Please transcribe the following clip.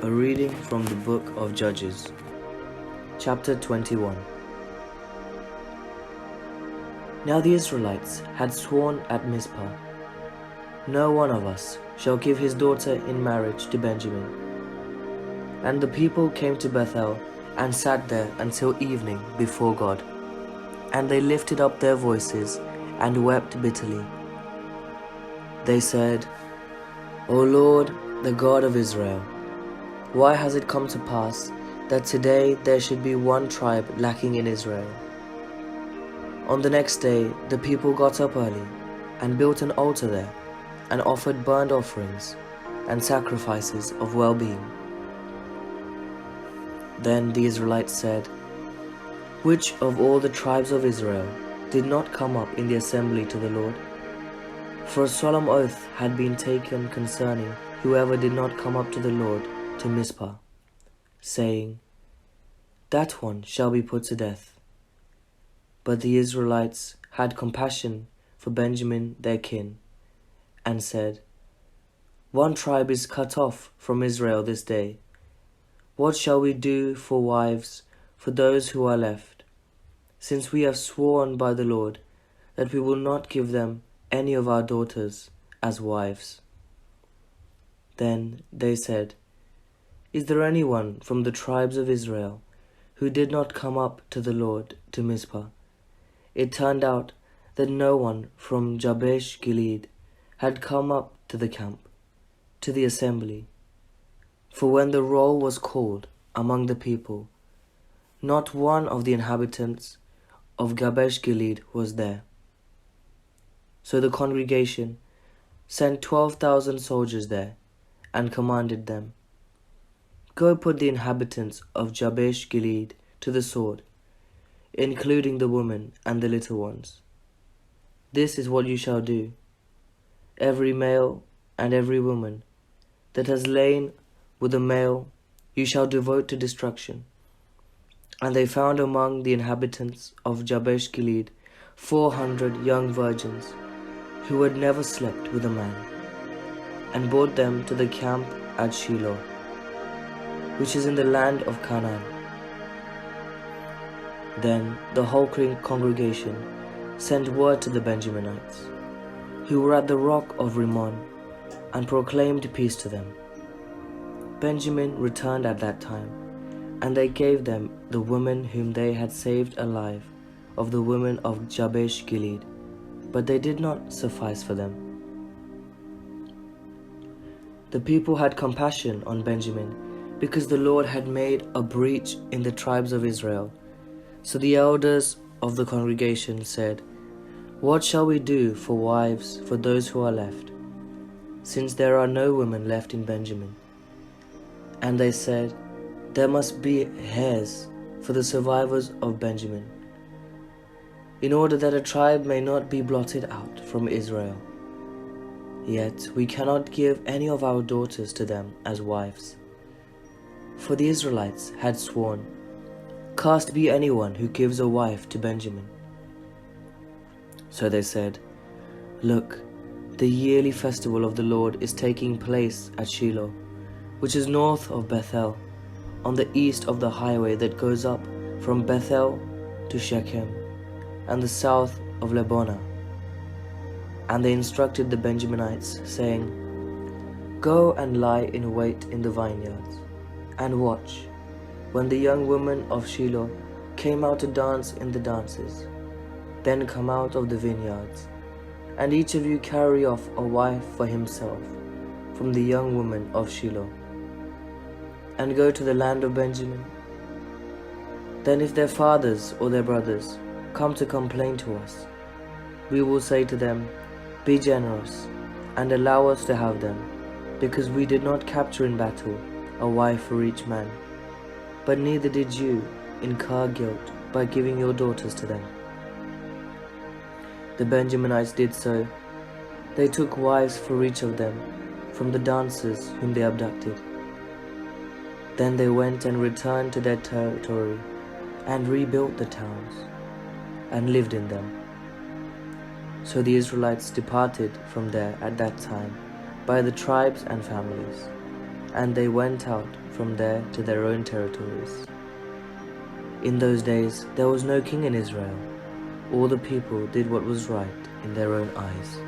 A reading from the book of Judges, chapter 21. Now the Israelites had sworn at Mizpah, "No one of us shall give his daughter in marriage to Benjamin." And the people came to Bethel and sat there until evening before God. And they lifted up their voices and wept bitterly. They said, "O Lord, the God of Israel, why has it come to pass that today there should be one tribe lacking in Israel?" On the next day the people got up early and built an altar there and offered burnt offerings and sacrifices of well-being. Then the Israelites said, "Which of all the tribes of Israel did not come up in the assembly to the Lord?" For a solemn oath had been taken concerning whoever did not come up to the Lord to Mizpah, saying, "That one shall be put to death." But the Israelites had compassion for Benjamin their kin, and said, "One tribe is cut off from Israel this day. What shall we do for wives for those who are left, since we have sworn by the Lord that we will not give them any of our daughters as wives?" Then they said, "Is there anyone from the tribes of Israel who did not come up to the Lord to Mizpah?" It turned out that no one from Jabesh Gilead had come up to the camp, to the assembly. For when the roll was called among the people, not one of the inhabitants of Jabesh Gilead was there. So the congregation sent 12,000 soldiers there and commanded them, "Go put the inhabitants of Jabesh Gilead to the sword, including the women and the little ones. This is what you shall do. Every male and every woman that has lain with a male you shall devote to destruction." And they found among the inhabitants of Jabesh Gilead 400 young virgins who had never slept with a man, and brought them to the camp at Shiloh, which is in the land of Canaan. Then the whole congregation sent word to the Benjaminites, who were at the rock of Rimmon, and proclaimed peace to them. Benjamin returned at that time, and they gave them the women whom they had saved alive of the women of Jabesh Gilead, but they did not suffice for them. The people had compassion on Benjamin, because the Lord had made a breach in the tribes of Israel. So the elders of the congregation said, "What shall we do for wives for those who are left, since there are no women left in Benjamin?" And they said, "There must be heirs for the survivors of Benjamin, in order that a tribe may not be blotted out from Israel. Yet we cannot give any of our daughters to them as wives." For the Israelites had sworn, "Cursed be anyone who gives a wife to Benjamin." So they said, "Look, the yearly festival of the Lord is taking place at Shiloh, which is north of Bethel, on the east of the highway that goes up from Bethel to Shechem, and the south of Lebonah." And they instructed the Benjaminites, saying, "Go and lie in wait in the vineyards, and watch, when the young women of Shiloh came out to dance in the dances. Then come out of the vineyards, and each of you carry off a wife for himself from the young women of Shiloh, and go to the land of Benjamin. Then if their fathers or their brothers come to complain to us, we will say to them, 'Be generous, and allow us to have them, because we did not capture in battle a wife for each man, but neither did you incur guilt by giving your daughters to them.'" The Benjaminites did so. They took wives for each of them from the dancers whom they abducted. Then they went and returned to their territory and rebuilt the towns and lived in them. So the Israelites departed from there at that time by the tribes and families, and they went out from from there to their own territories. In those days there was no king in Israel. All the people did what was right in their own eyes.